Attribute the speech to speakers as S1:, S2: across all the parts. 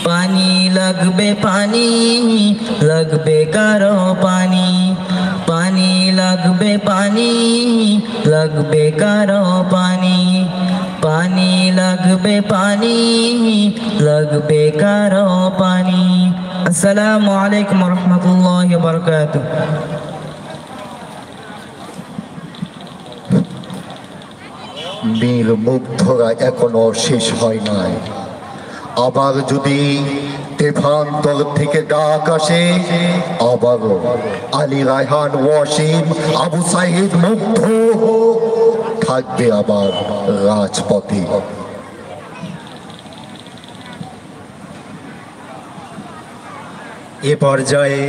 S1: पानी लगबे पानी लगबे कारो पानी पानी लगबे पानी लगबे कारो पानी पानी लगबे पानी लगबे कारो पानी। अस्सलामु अलैकुम वरहमतुल्लाहि वबरकातुह।
S2: নীল মুগ্ধরা এখনো শেষ হয় নাই। আবার যদি তেভান্তর থেকে ডাক আসে, আবারও আলী রায়হান ওয়াসিম আবু সাইদ মুগ্ধ থাকবে আবার রাজপথে।
S3: এ পর্যায়ে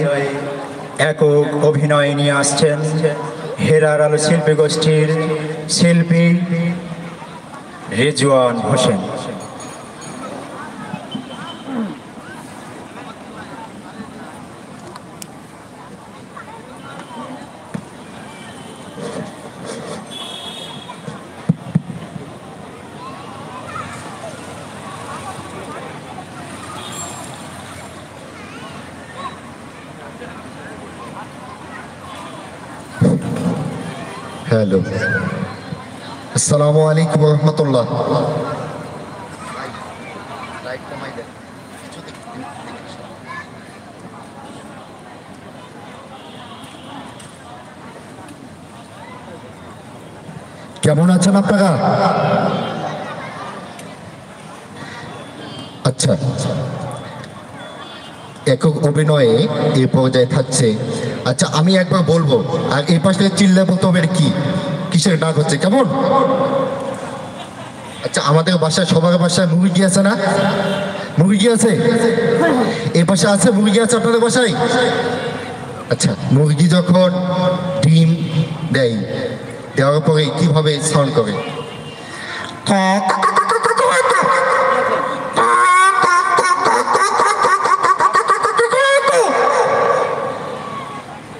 S3: একক অভিনয় নিয়ে আসছেন হেরার আলো শিল্পী গোষ্ঠীর শিল্পী রেজওয়ান হোসেন।
S2: হ্যালো, আসসালামু আলাইকুম রহমতুল্লাহ। কেমন আছেন আপনারা? আচ্ছা, একক অভিনয়ে এই পর্যায়ে থাকছে। আচ্ছা, আমি একবার বলবো আর এই পাশ থেকে চিল্লে বলতে হবে কি কিসের ডাক হচ্ছে, কেমন? আচ্ছা, আমাদের বাসায় সবার বাসায় মুরগি আছে না? মুরগি আছে? এই পাশে আছে মুরগি? আছে আপনাদের বাসায়? আচ্ছা, মুরগি যখন ডিম দেয়, দেওয়ার পরে কিভাবে সাউন্ড করে?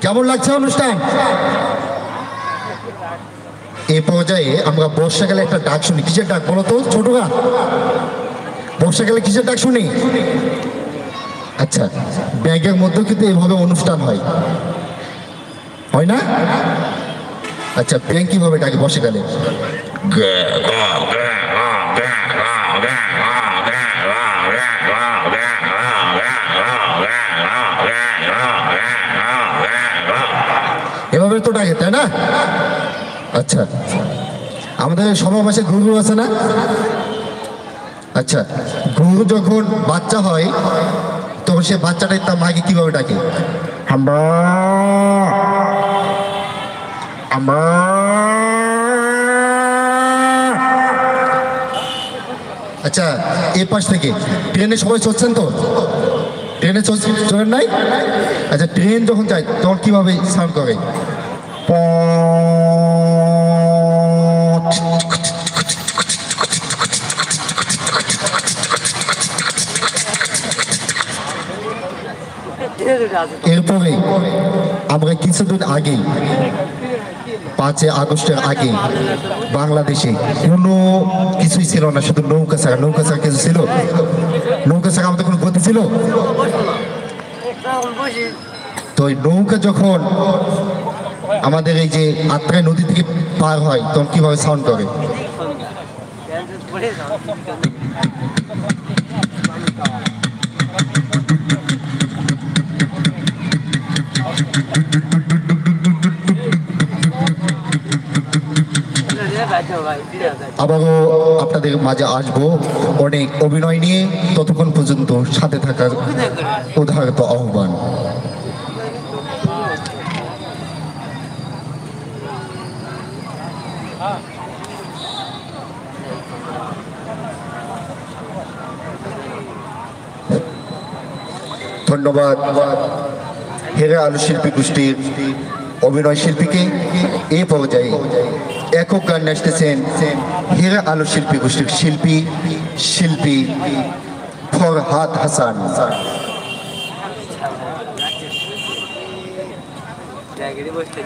S2: কেমন লাগছে অনুষ্ঠান? এই পর্যায়ে আমরা বর্ষাকালে একটা ডাক শুনি। কিসের ডাক বলো তো ছোটরা? বর্ষাকালে কিসের ডাক শুনি? আচ্ছা, ব্যাংকের মধ্যেও কিন্তু এইভাবে অনুষ্ঠান হয়, হয় না? আচ্ছা, ব্যাংক কিভাবে ডাকে বর্ষাকালে? এভাবে তো ডাকে, তাই না? আচ্ছা, আমাদের সবার পাশে গরু আছে না? আচ্ছা, গরু যখন বাচ্চা হয় তখন সে বাচ্চাটা তার মাকে কিভাবে ডাকে? আমরা আমরা আচ্ছা, এই পাশ থেকে ট্রেনে সবাই চলছেন তো? ট্রেনে চলেন নাই? আচ্ছা, ট্রেন যখন যায় তখন কিভাবে সাউন্ড করে? এরপরে আমরা কিছুদিন আগে 5 আগস্টের আগে বাংলাদেশে কোনো কিছুই ছিল না, শুধু নৌকা ছাড়া। নৌকা ছাড়া কিছু ছিল? নৌকা ছাড়া আমাদের কোনো গতি ছিল? তো নৌকা যখন আমাদের এই যে আত্রাই নদী থেকে পার হয় তখন কিভাবে সাউন্ড করে? আবারও আপনাদের মাঝে আসবো অনেক অভিনয় নিয়ে। ততক্ষণ পর্যন্ত সাথে থাকার উদাহরণ আহ্বান। ধন্যবাদ হেরা আলো শিল্পী গোষ্ঠীর অভিনয় শিল্পীকে। এই পর্যায়ে একক গান আসতেছেন হেরা আলো শিল্পী গোষ্ঠীর শিল্পী ফরহাদ হাসান।
S4: জায়গায় বসে